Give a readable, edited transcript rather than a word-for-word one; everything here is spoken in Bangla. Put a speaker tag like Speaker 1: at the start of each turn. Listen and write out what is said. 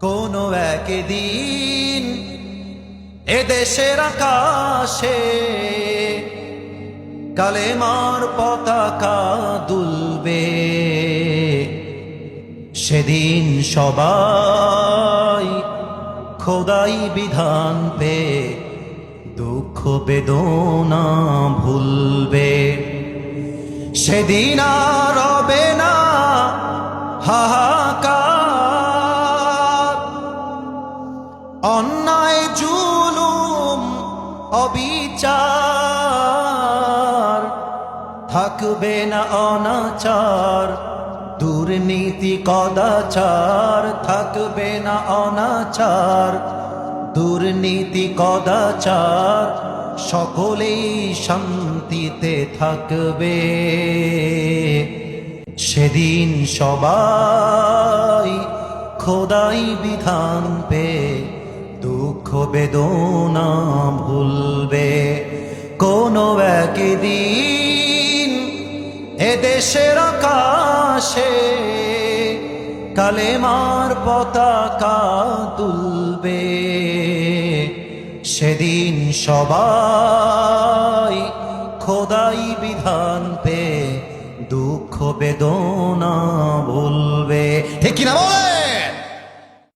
Speaker 1: কোনো একদিন এদেশের আকাশে কালেমার পতাকা দুলবে। সেদিন সবাই খোদাই বিধান পে দুঃখ বেদনা ভুলবে। সেদিন আর রবে না হাহাকার, অন্যায় জুলুম অবিচার, থাকবে না অনাচার দুর্নীতি কদাচার, থাকবে না অনাচার দুর্নীতি কদাচার, সকলেই শান্তিতে থাকবে। সেদিন সবাই খোদাই বিধান পে দুঃখ বেদনা ভুলবে। কোনো একদিন এদেশের আকাশে কালেমার পতাকা তুলবে। সেদিন সবাই খোদাই বিধান পে দুঃখ বেদনা ভুলবে। ঠিক কিনা বলে?